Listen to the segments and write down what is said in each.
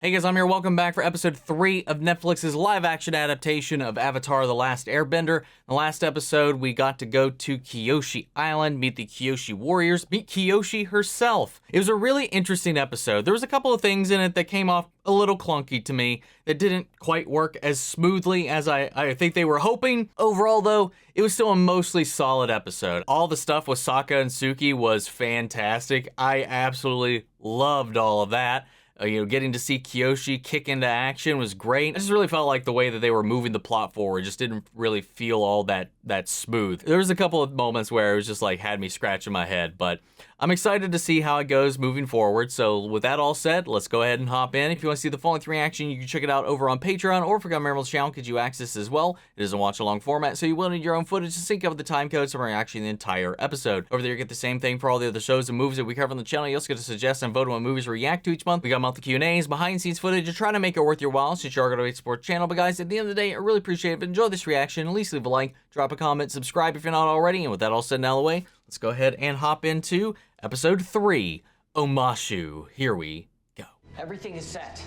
Hey guys, I'm here. Welcome back for episode 3 of Netflix's live-action adaptation of Avatar: The Last Airbender. In the last episode, we got to go to Kyoshi Island, meet the Kyoshi warriors, meet Kyoshi herself. It was a really interesting episode. There was a couple of things in it that came off a little clunky to me, that didn't quite work as smoothly as I think they were hoping. Overall, though, it was still a mostly solid episode. All the stuff with Sokka and Suki was fantastic. I absolutely loved all of that. Getting to see Kyoshi kick into action was great. I just really felt like the way that they were moving the plot forward just didn't really feel all that smooth. There was a couple of moments where it was just like had me scratching my head, but I'm excited to see how it goes moving forward. So with that all said, let's go ahead and hop in. If you want to see the full length reaction, you can check it out over on Patreon, or if you're on Marvel's channel, could you access as well? It is a watch along format, so you will need your own footage to sync up with the time codes from reaction the entire episode. Over there, you get the same thing for all the other shows and movies that we cover on the channel. You also get to suggest and vote on what movies we react to each month. We got monthly Q&As, behind the scenes footage, to try to make it worth your while since you are going to support the channel. But guys, at the end of the day, I really appreciate it. If you enjoy this reaction, at least leave a like, drop a comment, subscribe if you're not already. And with that all said and out of the way, let's go ahead and hop into episode 3, Omashu. Here we go. Everything is set.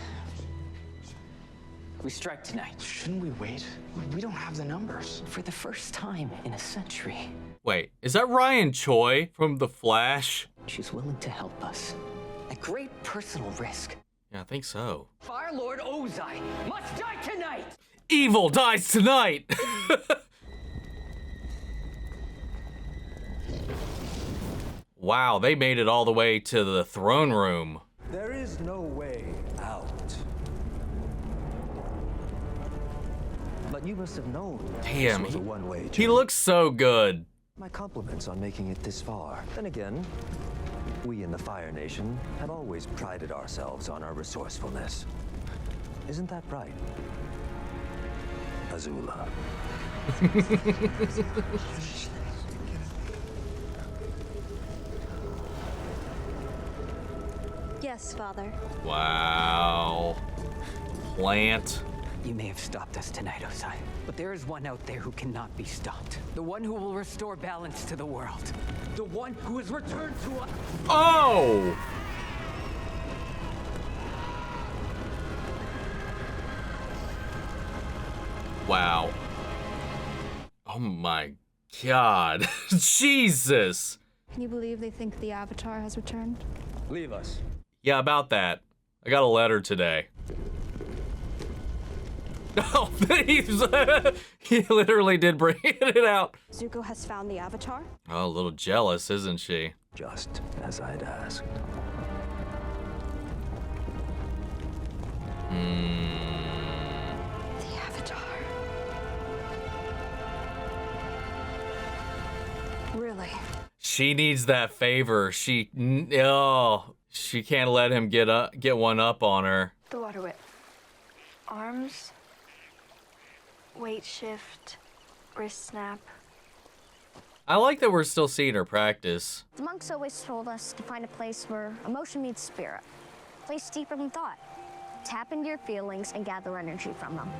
We strike tonight. Shouldn't we wait? We don't have the numbers. For the first time in a century. Wait, is that Ryan Choi from The Flash? She's willing to help us. At great personal risk. Yeah, I think so. Fire Lord Ozai must die tonight! Evil dies tonight! Wow, they made it all the way to the throne room. There is no way out. But you must have known. Damn, this was a one-way he journey. looks so good. My compliments on making it this far. Then again, we in the Fire Nation have always prided ourselves on our resourcefulness. Isn't that right, Azula? Yes, Father. Wow. Plant. You may have stopped us tonight, Ozai, but there is one out there who cannot be stopped. The one who will restore balance to the world. The one who has returned to us. Oh! Wow. Oh my God. Jesus. Can you believe they think the Avatar has returned? Leave us. Yeah, about that. I got a letter today. Oh, he literally did bring it out. Zuko has found the Avatar? Oh, a little jealous, isn't she? Just as I'd asked. The Avatar. Really? She needs that favor. She can't let him get one up on her. The water whip. Arms, weight shift, wrist snap. I like that we're still seeing her practice. The monks always told us to find a place where emotion meets spirit. A place deeper than thought. Tap into your feelings and gather energy from them.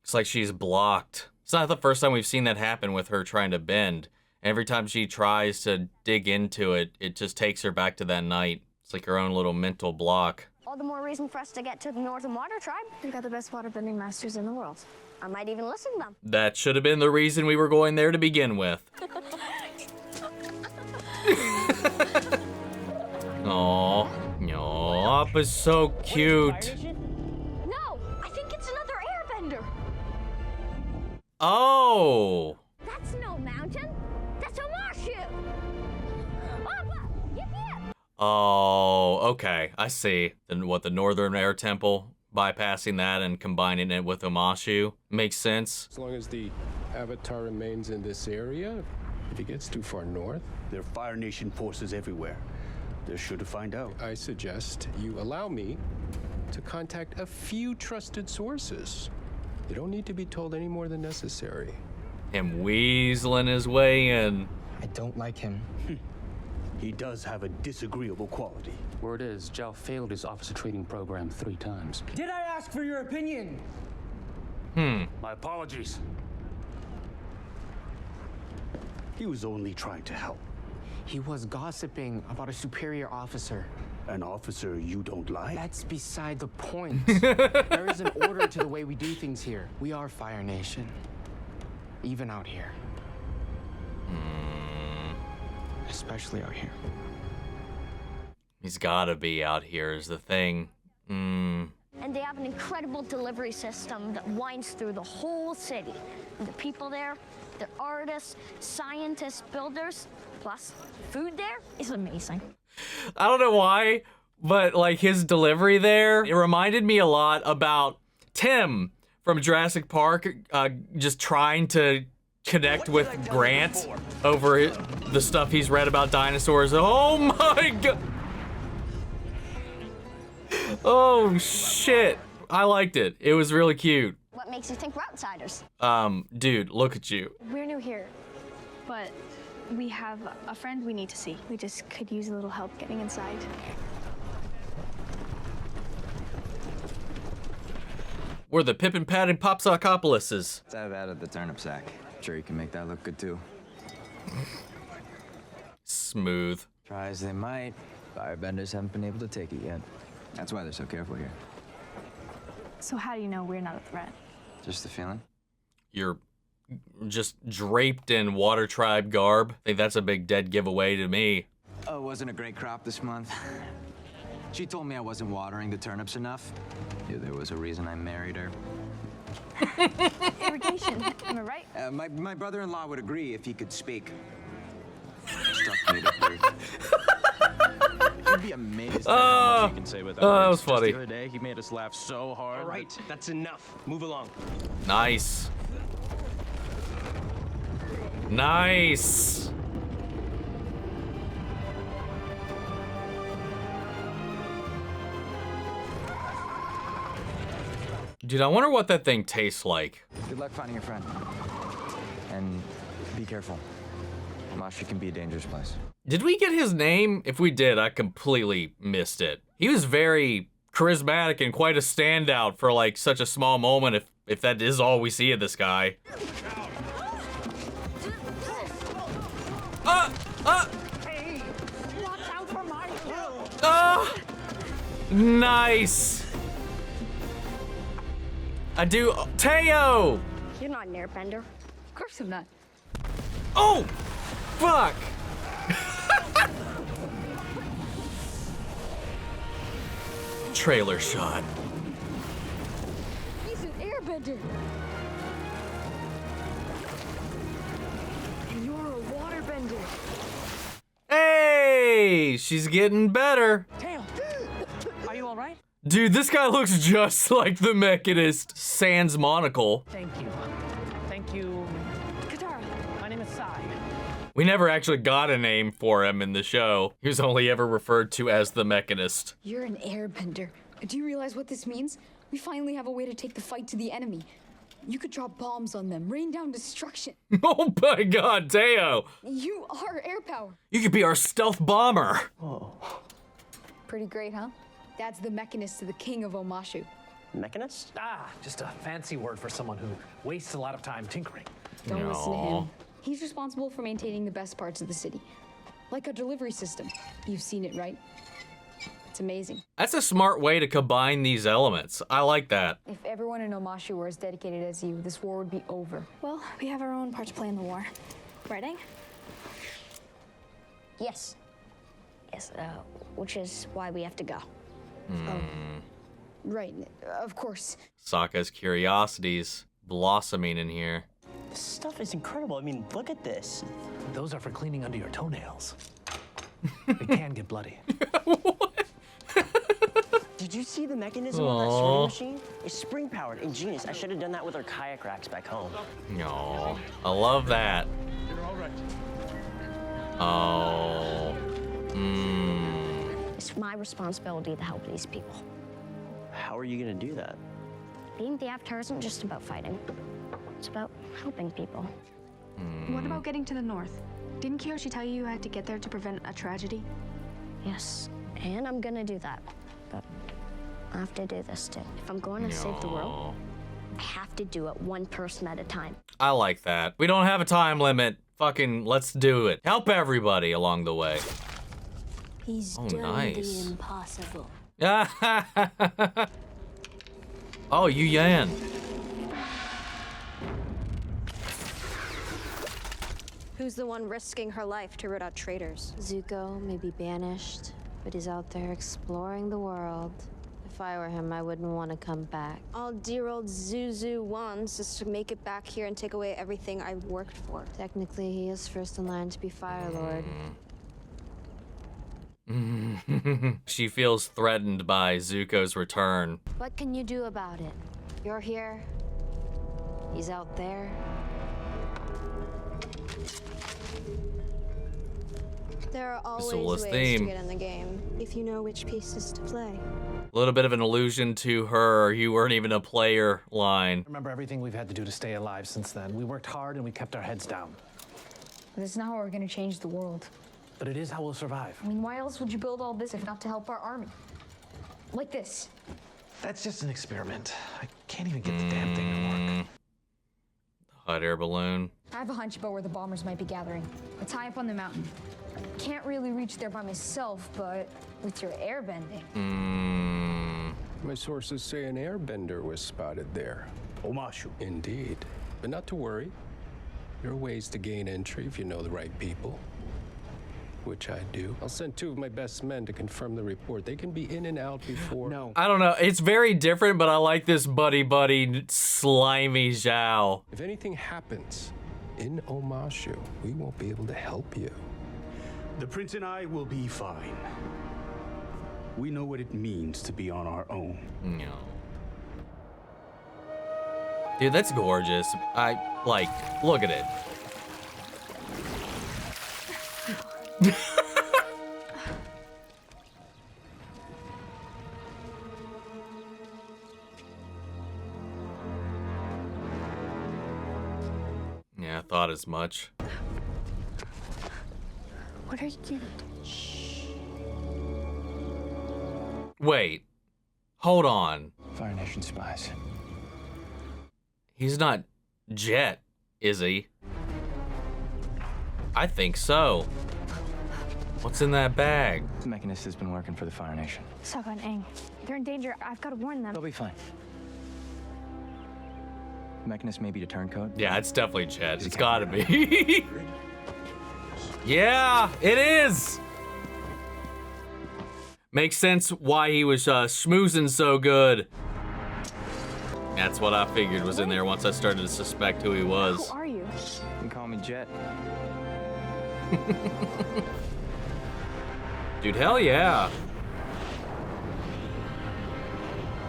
It's like she's blocked. It's not the first time we've seen that happen with her trying to bend. Every time she tries to dig into it, it just takes her back to that night. It's like her own little mental block. All the more reason for us to get to the Northern Water Tribe. We've got the best waterbending masters in the world. I might even listen to them. That should have been the reason we were going there to begin with. Aww. Aww, Appa's so cute. No! I think it's another airbender! Oh! That's no mountain! That's Omashu! Appa! Yip yip! Oh, okay. I see. Then what, the Northern Air Temple? Bypassing that and combining it with Omashu? Makes sense. As long as the Avatar remains in this area, if he gets too far north, There are Fire Nation forces everywhere. They're sure to find out. I suggest you allow me to contact a few trusted sources. They don't need to be told any more than necessary. Him weaseling his way in. I don't like him. He does have a disagreeable quality. Word is, Zhao failed his officer training program 3 times. Did I ask for your opinion? My apologies. He was only trying to help. He was gossiping about a superior officer. An officer you don't like? That's beside the point. There is an order to the way we do things here. We are Fire Nation. Even out here. Especially out here. He's gotta be out here is the thing. And they have an incredible delivery system that winds through the whole city. And the people there, they're artists, scientists, builders, plus food there is amazing. I don't know why, but like his delivery there, it reminded me a lot about Tim from Jurassic Park, just trying to connect with Grant over the stuff he's read about dinosaurs. Oh my god! Oh shit! I liked it. It was really cute. What makes you think we're outsiders? Dude, look at you. We're new here, but we have a friend we need to see. We just could use a little help getting inside. We're the Pip and Pat and Popsockopolises. Let's have at the turnip sack. Sure you can make that look good too. Smooth. Try as they might, firebenders haven't been able to take it yet. That's why they're so careful here. So how do you know we're not a threat? Just a feeling. You're just draped in Water Tribe garb. I think that's a big dead giveaway to me. Oh, it wasn't a great crop this month. She told me I wasn't watering the turnips enough. Knew there was a reason I married her. Irrigation, am I right? My brother-in-law would agree if he could speak. Struck me to prove. You'd be amazed at how much he can say without that words. was funny. Just the other day, he made us laugh so hard. All right, that's enough. Move along. Nice. Nice. Dude, I wonder what that thing tastes like. Good luck finding your friend. And be careful. Omashu can be a dangerous place. Did we get his name? If we did, I completely missed it. He was very charismatic and quite a standout for like such a small moment, if that is all we see of this guy. Hey, watch out for my hill. Nice. I do. Teo! You're not an airbender. Of course I'm not. Oh! Fuck! Trailer shot. He's an airbender. And you're a waterbender. Hey! She's getting better. Tail, are you all right? Dude, this guy looks just like the Mechanist sans monocle. Thank you. Thank you. Katara. My name is Sai. We never actually got a name for him in the show. He was only ever referred to as the Mechanist. You're an airbender. Do you realize what this means? We finally have a way to take the fight to the enemy. You could drop bombs on them, rain down destruction. Oh my god, Teo! You are air power. You could be our stealth bomber. Oh. Pretty great, huh? That's the mechanist to the king of Omashu. Mechanist? Ah, just a fancy word for someone who wastes a lot of time tinkering. Don't listen to him. He's responsible for maintaining the best parts of the city. Like a delivery system. You've seen it, right? It's amazing. That's a smart way to combine these elements. I like that. If everyone in Omashu were as dedicated as you, this war would be over. Well, we have our own part to play in the war. Right, Aang? Yes. Yes, which is why we have to go. Right, of course. Sokka's curiosities blossoming in here. This stuff is incredible. I mean, look at this. Those are for cleaning under your toenails. They can get bloody. Did you see the mechanism of that sewing machine? It's spring-powered, ingenious. I should have done that with our kayak racks back home. No, I love that. You're all right. Oh. It's my responsibility to help these people. How are you gonna do that? Being the Avatar isn't just about fighting. It's about helping people. What about getting to the north? Didn't Kyoshi tell you had to get there to prevent a tragedy? Yes, and I'm gonna do that. But I have to do this too. If I'm going to save the world, I have to do it one person at a time. I like that. We don't have a time limit Fucking, let's do it. Help everybody along the way. He's Oh, done nice. the impossible. Oh, Yu Yan. Who's the one risking her life to root out traitors? Zuko may be banished, but he's out there exploring the world. If I were him, I wouldn't want to come back. All dear old Zuzu wants is to make it back here and take away everything I worked for. Technically, he is first in line to be Fire Lord. She feels threatened by Zuko's return. What can you do about it? You're here. He's out there. There are always Azula's ways theme. to get in the game, if you know which pieces to play. A little bit of an allusion to her "you weren't even a player" line. Remember everything we've had to do to stay alive since then. We worked hard and we kept our heads down. This is not how we're gonna change the world. But it is how we'll survive. I mean, why else would you build all this if not to help our army? Like this. That's just an experiment. I can't even get the damn thing to work. Hot air balloon. I have a hunch about where the bombers might be gathering. It's high up on the mountain. Can't really reach there by myself, but with your airbending. My sources say an airbender was spotted there. Omashu. Indeed. But not to worry. There are ways to gain entry if you know the right people. Which I do. I'll send 2 of my best men to confirm the report. They can be in and out before... No. I don't know. It's very different, but I like this buddy slimy Zhao. If anything happens in Omashu, we won't be able to help you. The prince and I will be fine. We know what it means to be on our own. No. Dude, that's gorgeous. Look at it. Yeah, I thought as much. What are you doing? Wait. Hold on. Fire Nation spies. He's not Jet, is he? I think so. What's in that bag? The mechanist has been working for the Fire Nation. Sokka and Aang. They're in danger. I've got to warn them. They'll be fine. The mechanist may be to turncoat. Yeah, it's definitely Jet. It's gotta be. Yeah, it is. Makes sense why he was schmoozing so good. That's what I figured was in there once I started to suspect who he was. Who are you? You can call me Jet. Dude, hell yeah.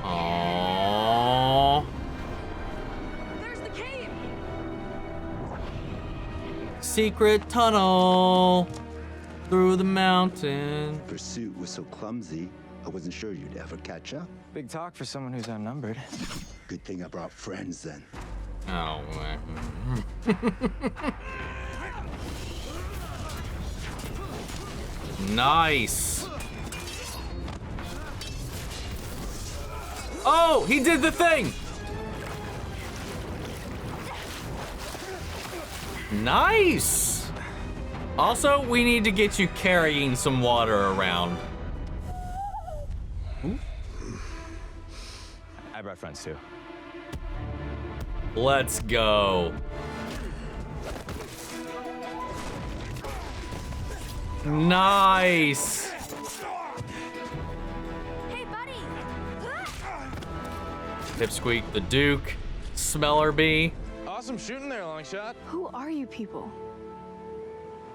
Aww. There's the cave! Secret tunnel through the mountain. Pursuit was so clumsy, I wasn't sure you'd ever catch up. Big talk for someone who's outnumbered. Good thing I brought friends then. Oh, man. Nice. Oh, he did the thing. Nice. Also, we need to get you carrying some water around. I brought friends too. Let's go. Nice. Hey, buddy! Pipsqueak the Duke. Smeller Bee. Awesome shooting there, long shot. Who are you people?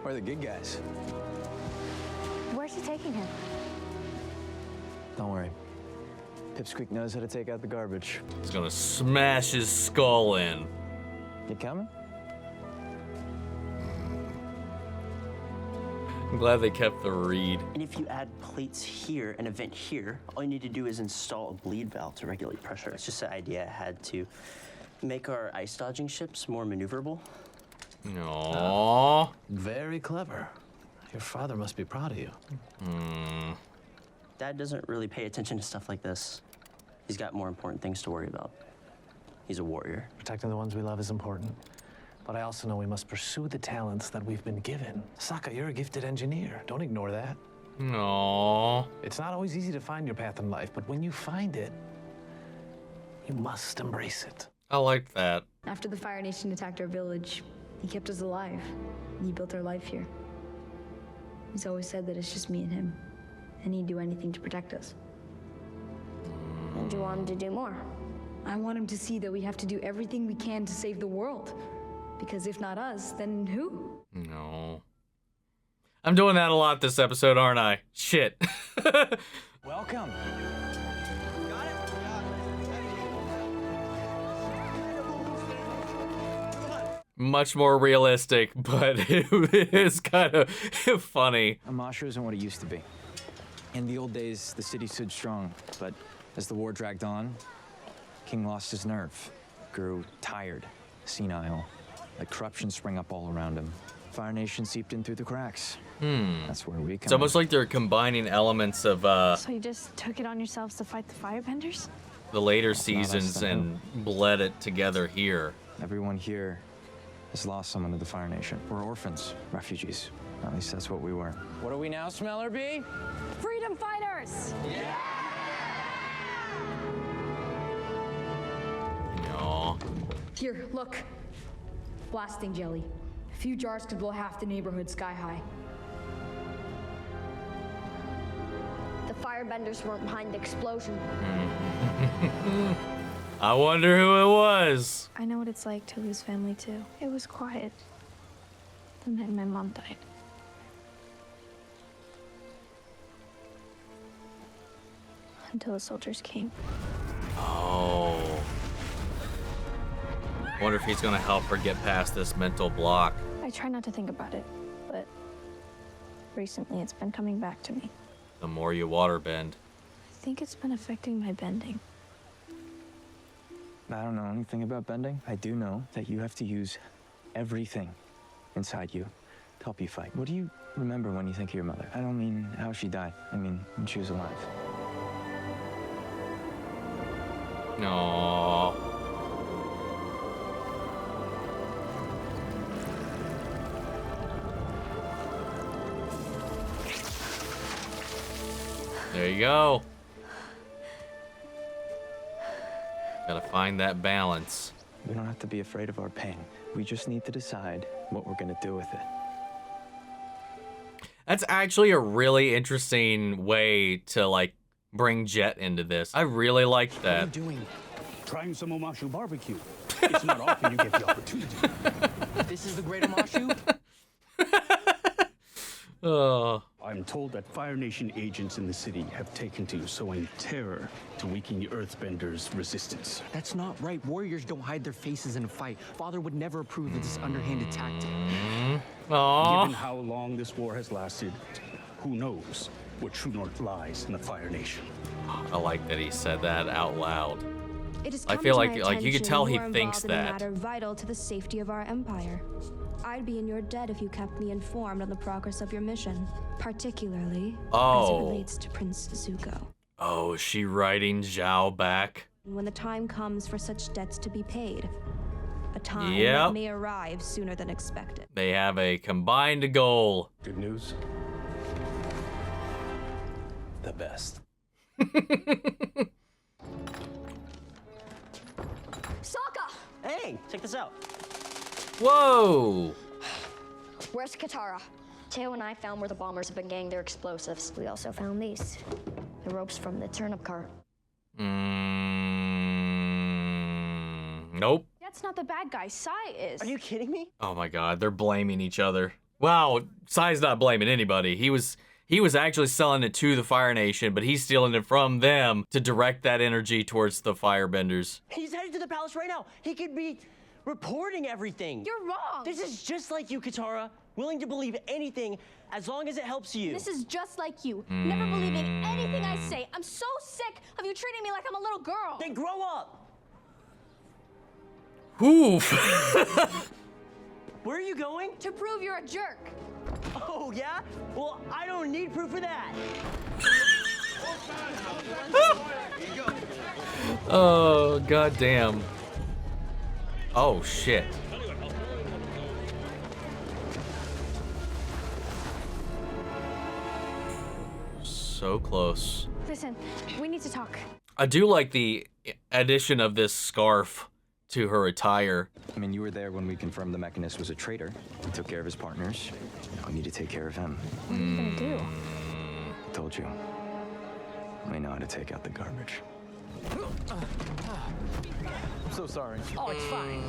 We're the good guys. Where's he taking him? Don't worry. Pipsqueak knows how to take out the garbage. He's gonna smash his skull in. You coming? I'm glad they kept the reed. And if you add plates here and a vent here, all you need to do is install a bleed valve to regulate pressure. It's just an idea I had to make our ice dodging ships more maneuverable. Aww. Very clever. Your father must be proud of you. Dad doesn't really pay attention to stuff like this. He's got more important things to worry about. He's a warrior. Protecting the ones we love is important. But I also know we must pursue the talents that we've been given. Sokka, you're a gifted engineer. Don't ignore that. No. It's not always easy to find your path in life, but when you find it, you must embrace it. I liked that. After the Fire Nation attacked our village, he kept us alive. He built our life here. He's always said that it's just me and him, and he'd do anything to protect us. And you want him to do more? I want him to see that we have to do everything we can to save the world. Because if not us, then who? No. I'm doing that a lot this episode, aren't I? Shit. Welcome. Much more realistic, but it is kind of funny. Omashu isn't what it used to be. In the old days, the city stood strong, but as the war dragged on, King lost his nerve, grew tired, senile, let corruption spring up all around him. Fire Nation seeped in through the cracks. That's where we come It's almost like they're combining elements of So you just took it on yourselves to fight the firebenders? the later seasons and bled it together here. Everyone here has lost someone to the Fire Nation. We're orphans, refugees. At least that's what we were. What are we now, Smeller Bee? Freedom fighters! No. Here, look. Blasting jelly. A few jars could blow half the neighborhood sky high. The firebenders weren't behind the explosion. I wonder who it was. I know what it's like to lose family too. It was quiet the night my mom died. Until the soldiers came. Oh. Wonder if he's gonna help her get past this mental block. I try not to think about it, but recently it's been coming back to me. The more you waterbend. I think it's been affecting my bending. I don't know anything about bending. I do know that you have to use everything inside you to help you fight. What do you remember when you think of your mother? I don't mean how she died. I mean when she was alive. No. There you go. Gotta find that balance. We don't have to be afraid of our pain. We just need to decide what we're gonna do with it. That's actually a really interesting way to like bring Jet into this. I really like that. What are you doing? Trying some Omashu barbecue. It's not often you get the opportunity. This is the great Omashu? I'm told that Fire Nation agents in the city have taken to sowing terror to weaken the Earthbenders' resistance. That's not right. Warriors don't hide their faces in a fight. Father would never approve of this underhanded tactic. Given how long this war has lasted, who knows where true north lies in the Fire Nation. I like that he said that out loud. It has I come feel to like my you could tell he attention you are thinks involved in a that. matter vital to the safety of our empire. I'd be in your debt if you kept me informed on the progress of your mission, particularly as it relates to Prince Zuko. Oh, is she writing Zhao back? When the time comes for such debts to be paid, a time Yep. that may arrive sooner than expected. They have a combined goal. Good news? The best. Sokka! Hey, check this out. Whoa! Where's Katara? Teo and I found where the bombers have been getting their explosives. We also found these. The ropes from the turnip cart. Nope. That's not the bad guy. Sai is. Are you kidding me? Oh my god, they're blaming each other. Wow, Sai's not blaming anybody. He was actually selling it to the Fire Nation, but he's stealing it from them to direct that energy towards the Firebenders. He's headed to the palace right now. He could be reporting everything. You're wrong. This is just like you, Katara. Willing to believe anything as long as it helps you. This is just like you. Never believing anything I say. I'm so sick of you treating me like I'm a little girl. Then grow up. Oof. Where are you going? To prove you're a jerk. Oh, yeah? Well, I don't need proof of that. Oh, goddamn. Oh, shit. So close. Listen, we need to talk. I do like the addition of this scarf to her attire. I mean, you were there when we confirmed the mechanist was a traitor. We took care of his partners. Now we need to take care of him. What are you gonna do? I told you. We know how to take out the garbage. I'm so sorry. Oh, it's fine.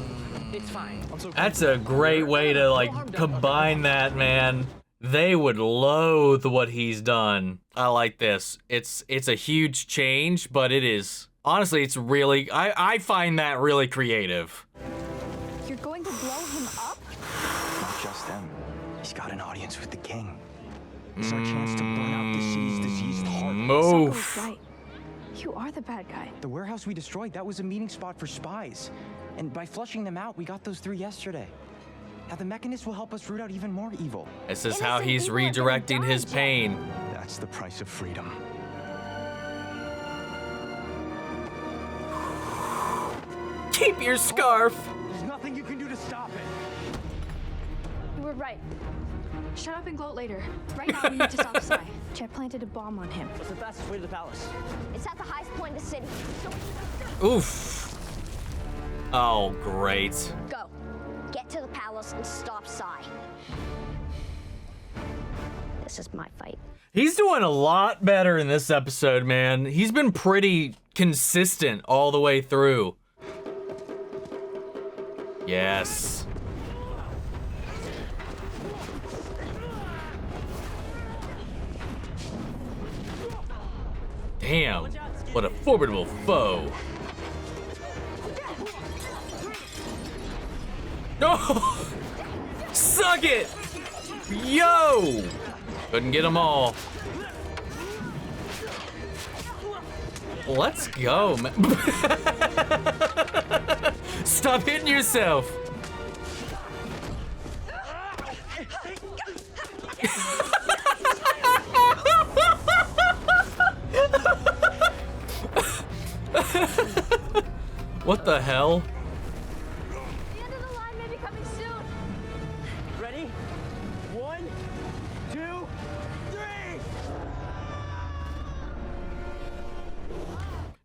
It's fine. I'm so That's a great way to like combine that, man. They would loathe what he's done. I like this. It's a huge change, but it is, honestly, it's really, I find that really creative. You're going to blow him up? Not just him. He's got an audience with the king. It's our chance to burn out the city's diseased heart. Move. Sokka was right. You are the bad guy. The warehouse we destroyed, that was a meeting spot for spies. And by flushing them out, we got those 3 yesterday. Now the mechanist will help us root out even more evil. This is how he's redirecting his pain. That's the price of freedom. Keep your scarf. There's nothing you can do to stop it. You were right. Shut up and gloat later. Right now, we need to stop Ozai. Jet planted a bomb on him. What's the fastest way to the palace? It's at the highest point in the city. Oof. Oh, great. Go. Get to the palace and stop Ozai. This is my fight. He's doing a lot better in this episode, man. He's been pretty consistent all the way through. Yes. Damn, what a formidable foe. No! Suck it! Yo! Couldn't get them all. Let's go, man. Stop hitting yourself. What the hell? The end of the line may be coming soon. Ready? 1, 2, 3!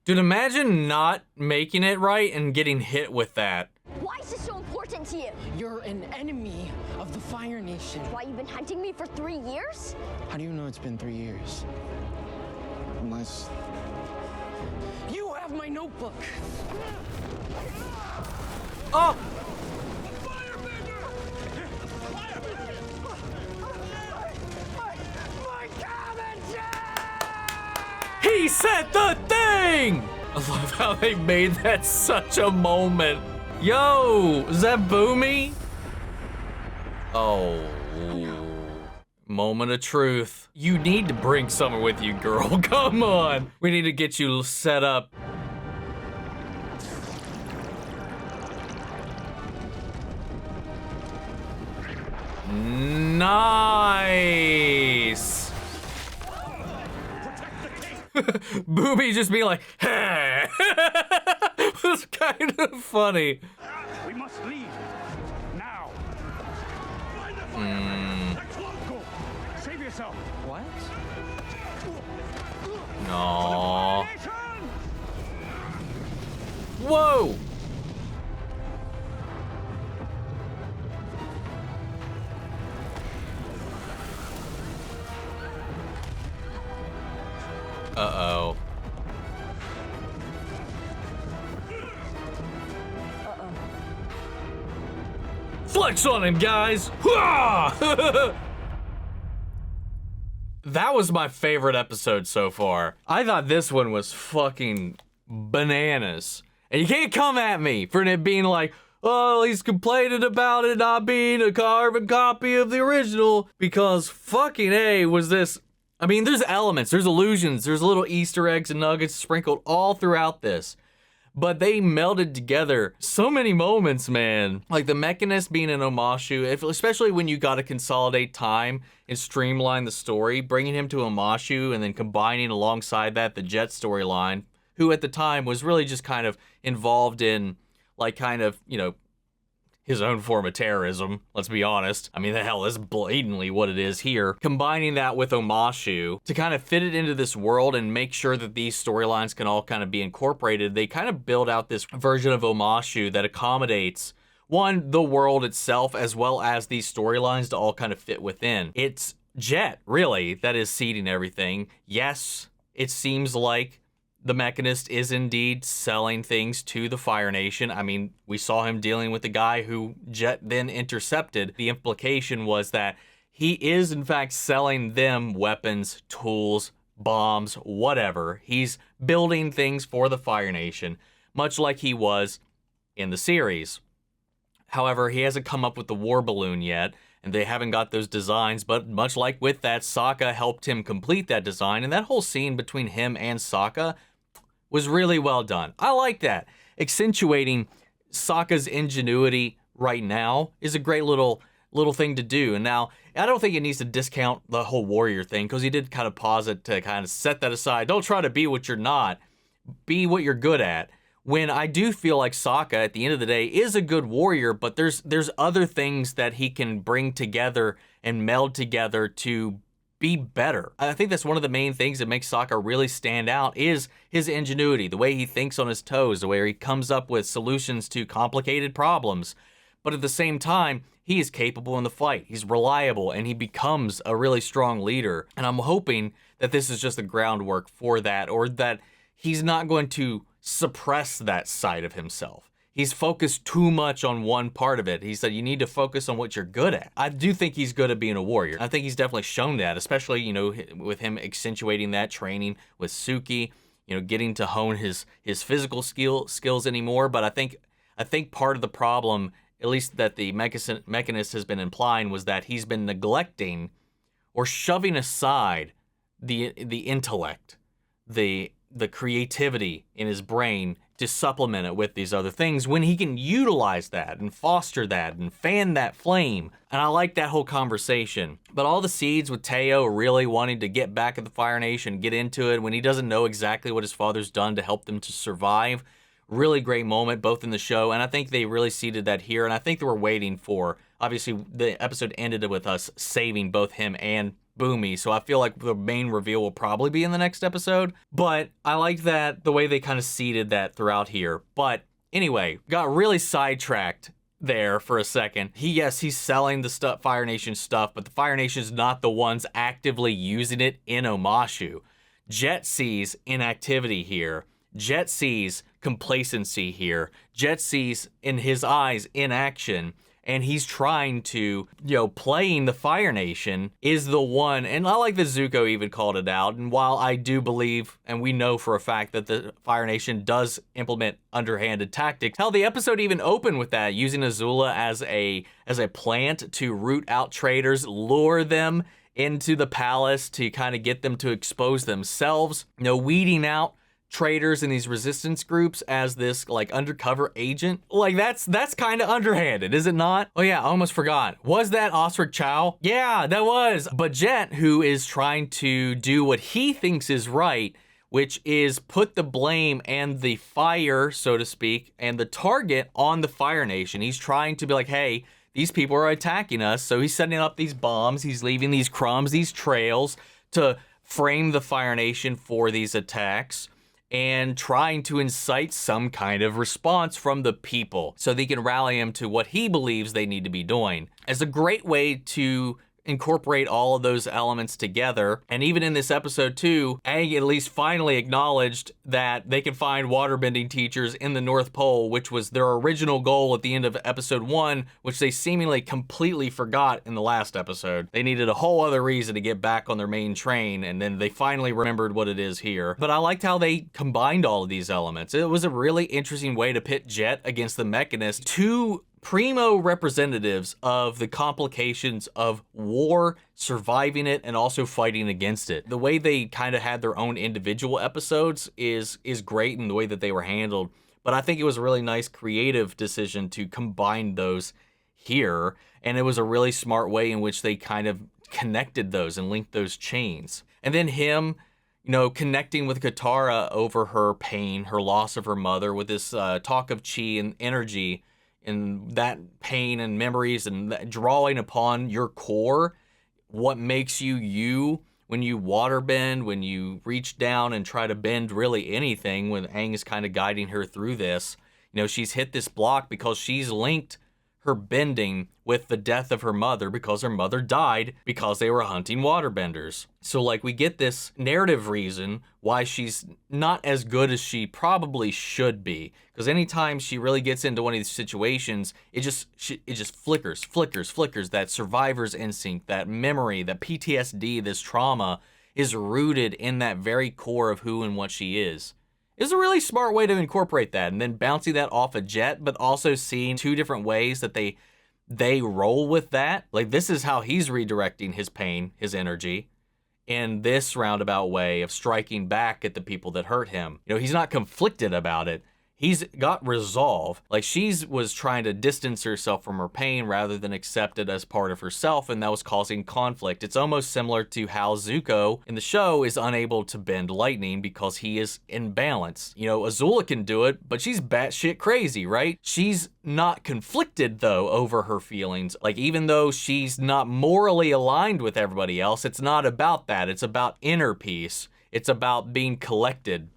Dude, imagine not making it right and getting hit with that. Why is this so important to you? You're an enemy of the Fire Nation. Why you've been hunting me for 3 years? How do you know it's been 3 years? Unless... You have my notebook! Oh! He said the thing! I love how they made that such a moment. Yo, is that Boomy? Oh. Moment of truth. You need to bring someone with you, girl. Come on. We need to get you set up. Nice. Booby just being like, hey. It was kind of funny. We must leave now. Go. Save yourself. What? No. Whoa. Uh-oh. Flex on him, guys! That was my favorite episode so far. I thought this one was fucking bananas. And you can't come at me for it being like, oh, he's complaining about it not being a carbon copy of the original, because fucking A, was this... I mean, there's elements, there's illusions, there's little Easter eggs and nuggets sprinkled all throughout this. But they melded together so many moments, man. Like the mechanist being an Omashu, especially when you gotta consolidate time and streamline the story, bringing him to Omashu and then combining alongside that the Jet storyline, who at the time was really just kind of involved in, like, kind of, you know, his own form of terrorism, let's be honest. I mean, the hell, that's blatantly what it is here. Combining that with Omashu to kind of fit it into this world and make sure that these storylines can all kind of be incorporated, they kind of build out this version of Omashu that accommodates, one, the world itself, as well as these storylines to all kind of fit within. It's Jet, really, that is seeding everything. Yes, it seems like the Mechanist is indeed selling things to the Fire Nation. I mean, we saw him dealing with the guy who Jet then intercepted. The implication was that he is, in fact, selling them weapons, tools, bombs, whatever. He's building things for the Fire Nation, much like he was in the series. However, he hasn't come up with the war balloon yet, and they haven't got those designs, but much like with that, Sokka helped him complete that design, and that whole scene between him and Sokka was really well done. I like that. Accentuating Sokka's ingenuity right now is a great little thing to do. And now, I don't think it needs to discount the whole warrior thing, because he did kind of pause it to kind of set that aside. Don't try to be what you're not. Be what you're good at. When I do feel like Sokka, at the end of the day, is a good warrior, but there's other things that he can bring together and meld together to be better. I think that's one of the main things that makes Sokka really stand out is his ingenuity, the way he thinks on his toes, the way he comes up with solutions to complicated problems. But at the same time, he is capable in the fight. He's reliable, and he becomes a really strong leader. And I'm hoping that this is just the groundwork for that, or that he's not going to suppress that side of himself. He's focused too much on one part of it. He said, you need to focus on what you're good at. I do think he's good at being a warrior. I think he's definitely shown that, especially, you know, with him accentuating that training with Suki, you know, getting to hone his physical skills anymore. But I think part of the problem, at least that the Mechanist has been implying, was that he's been neglecting or shoving aside the intellect, the creativity in his brain to supplement it with these other things, when he can utilize that and foster that and fan that flame. And I like that whole conversation. But all the seeds with Teo really wanting to get back at the Fire Nation, get into it when he doesn't know exactly what his father's done to help them to survive. Really great moment, both in the show, and I think they really seeded that here, and I think they were waiting for, obviously, the episode ended with us saving both him and Boomy, so I feel like the main reveal will probably be in the next episode. But I like that, the way they kind of seeded that throughout here. But anyway, got really sidetracked there for a second. He's selling the Fire Nation stuff, but the Fire Nation's not the ones actively using it in Omashu. Jet sees inactivity here. Jet sees complacency here. Jet sees, in his eyes, inaction. And he's trying to, playing the Fire Nation is the one, and I like that Zuko even called it out, and while I do believe, and we know for a fact that the Fire Nation does implement underhanded tactics, hell, the episode even opened with that, using Azula as a plant to root out traitors, lure them into the palace to kind of get them to expose themselves, weeding out traitors in these resistance groups as this like undercover agent. Like that's kind of underhanded, is it not? Oh yeah, I almost forgot. Was that Osric Chow? Yeah, that was. But Jet, who is trying to do what he thinks is right, which is put the blame and the fire, so to speak, and the target on the Fire Nation. He's trying to be like, hey, these people are attacking us. So he's setting up these bombs. He's leaving these crumbs, these trails to frame the Fire Nation for these attacks, and trying to incite some kind of response from the people so they can rally him to what he believes they need to be doing. As a great way to incorporate all of those elements together. And even in this episode too, Aang at least finally acknowledged that they can find waterbending teachers in the North Pole, which was their original goal at the end of episode 1, which they seemingly completely forgot in the last episode. They needed a whole other reason to get back on their main train, and then they finally remembered what it is here. But I liked how they combined all of these elements. It was a really interesting way to pit Jet against the Mechanist, two primo representatives of the complications of war, surviving it, and also fighting against it. The way they kind of had their own individual episodes is great in the way that they were handled, but I think it was a really nice creative decision to combine those here, and it was a really smart way in which they kind of connected those and linked those chains. And then him, connecting with Katara over her pain, her loss of her mother, with this talk of chi and energy, and that pain and memories and that drawing upon your core, what makes you you when you waterbend, when you reach down and try to bend really anything, when Aang is kind of guiding her through this. You know, she's hit this block because she's linked her bending with the death of her mother because her mother died because they were hunting waterbenders. So like we get this narrative reason why she's not as good as she probably should be. Because anytime she really gets into one of these situations, it just flickers, that survivor's instinct, that memory, that PTSD, this trauma is rooted in that very core of who and what she is. It's a really smart way to incorporate that, and then bouncing that off a Jet, but also seeing two different ways that they roll with that. Like, this is how he's redirecting his pain, his energy, in this roundabout way of striking back at the people that hurt him. You know, he's not conflicted about it. He's got resolve. Like, was trying to distance herself from her pain rather than accept it as part of herself, and that was causing conflict. It's almost similar to how Zuko in the show is unable to bend lightning because he is imbalanced. You know, Azula can do it, but she's batshit crazy, right? She's not conflicted, though, over her feelings. Like, even though she's not morally aligned with everybody else, it's not about that. It's about inner peace. It's about being collected.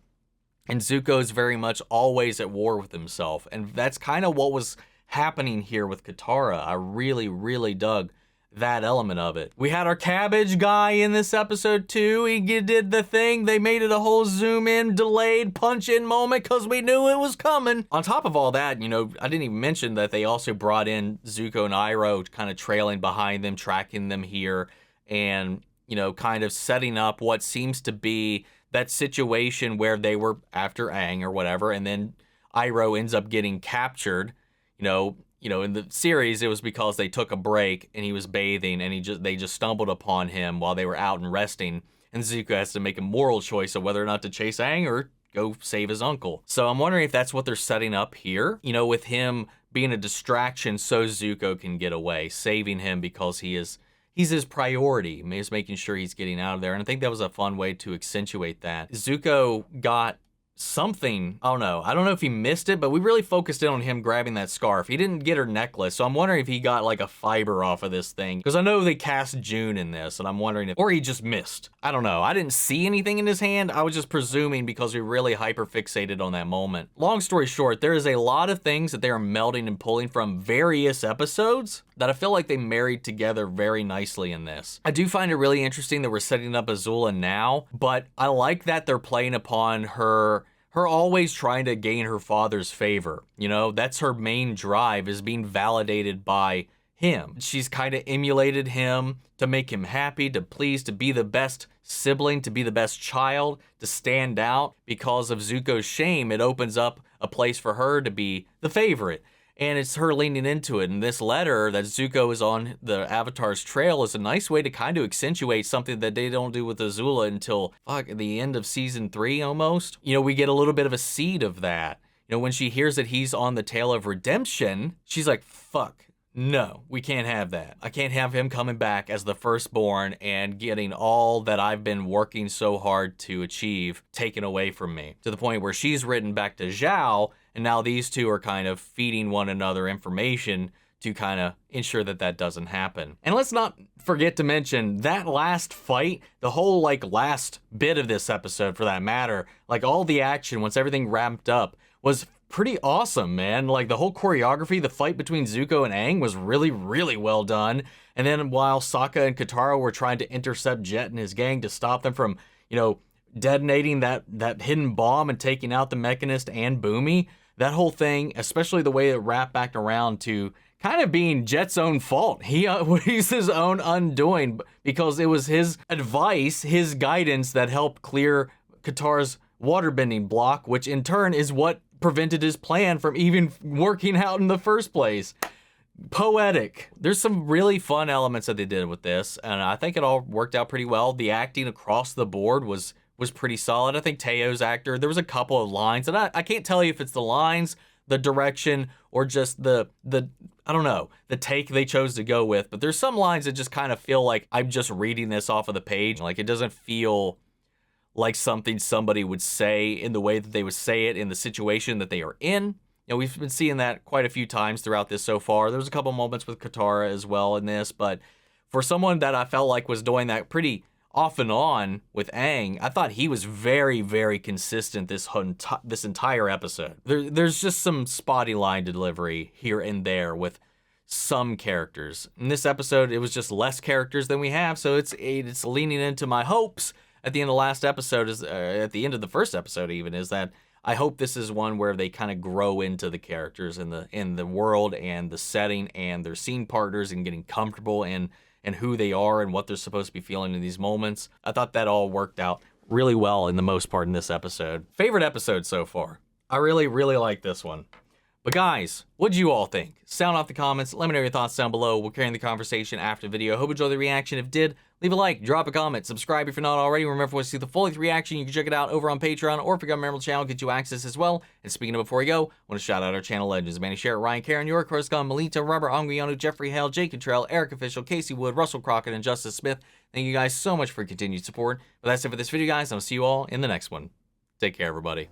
And Zuko's very much always at war with himself. And that's kind of what was happening here with Katara. I really, really dug that element of it. We had our cabbage guy in this episode too. He did the thing. They made it a whole zoom in, delayed punch in moment because we knew it was coming. On top of all that, you know, I didn't even mention that they also brought in Zuko and Iroh kind of trailing behind them, tracking them here, and, you know, kind of setting up what seems to be that situation where they were after Aang or whatever, and then Iroh ends up getting captured. You know, in the series, it was because they took a break and he was bathing and they just stumbled upon him while they were out and resting. And Zuko has to make a moral choice of whether or not to chase Aang or go save his uncle. So I'm wondering if that's what they're setting up here, you know, with him being a distraction so Zuko can get away, saving him because he's his priority. He's making sure he's getting out of there. And I think that was a fun way to accentuate that. Zuko got something, I don't know if he missed it, but we really focused in on him grabbing that scarf. He didn't get her necklace, so I'm wondering if he got like a fiber off of this thing, because I know they cast June in this, and I'm wondering if, or he just missed. I don't know. I didn't see anything in his hand. I was just presuming because we really hyper fixated on that moment. Long story short, there is a lot of things that they are melding and pulling from various episodes that I feel like they married together very nicely in this. I do find it really interesting that we're setting up Azula now, but I like that they're playing upon her always trying to gain her father's favor. You know, that's her main drive, is being validated by him. She's kind of emulated him to make him happy, to please, to be the best sibling, to be the best child, to stand out. Because of Zuko's shame, it opens up a place for her to be the favorite. And it's her leaning into it. And this letter that Zuko is on the Avatar's trail is a nice way to kind of accentuate something that they don't do with Azula until the end of season 3 almost. You know, we get a little bit of a seed of that. You know, when she hears that he's on the tail of redemption, she's like, fuck, no, we can't have that. I can't have him coming back as the firstborn and getting all that I've been working so hard to achieve taken away from me. To the point where she's written back to Zhao, and now these two are kind of feeding one another information to kind of ensure that that doesn't happen. And let's not forget to mention that last fight, the whole last bit of this episode for that matter, like all the action once everything ramped up was pretty awesome, man. Like the whole choreography, the fight between Zuko and Aang was really, really well done. And then while Sokka and Katara were trying to intercept Jet and his gang to stop them from, you know, detonating that hidden bomb and taking out the Mechanist and Boomy, that whole thing, especially the way it wrapped back around to kind of being Jet's own fault. He's his own undoing, because it was his advice, his guidance that helped clear Katara's waterbending block, which in turn is what prevented his plan from even working out in the first place. Poetic. There's some really fun elements that they did with this, and I think it all worked out pretty well. The acting across the board was pretty solid. I think Teo's actor, there was a couple of lines, and I can't tell you if it's the lines, the direction, or just the I don't know, the take they chose to go with, but there's some lines that just kind of feel like I'm just reading this off of the page. Like, it doesn't feel like something somebody would say in the way that they would say it in the situation that they are in. You know, we've been seeing that quite a few times throughout this so far. There was a couple moments with Katara as well in this, but for someone that I felt like was doing that pretty off and on with Aang, I thought he was very, very consistent this entire episode. There's just some spotty line delivery here and there with some characters. In this episode, it was just less characters than we have, so it's leaning into my hopes at the end of the last episode, at the end of the first episode even, is that I hope this is one where they kind of grow into the characters in the world and the setting and their scene partners and getting comfortable and who they are and what they're supposed to be feeling in these moments. I thought that all worked out really well in the most part in this episode. Favorite episode so far. I really, really like this one. But guys, what'd you all think? Sound off the comments. Let me know your thoughts down below. We'll carry on the conversation after the video. Hope you enjoyed the reaction. If you did, leave a like, drop a comment, subscribe if you're not already. Remember, if you want to see the full-length reaction, you can check it out over on Patreon, or if you got a member channel, get you access as well. And speaking of before we go, I want to shout out our channel legends: Manny Sherritt, Ryan Karen, York, Coruscant, Melita, Robert Anguiano, Jeffrey Hale, Jake Cottrell, Eric Official, Casey Wood, Russell Crockett, and Justice Smith. Thank you guys so much for your continued support. But that's it for this video, guys. I'll see you all in the next one. Take care, everybody.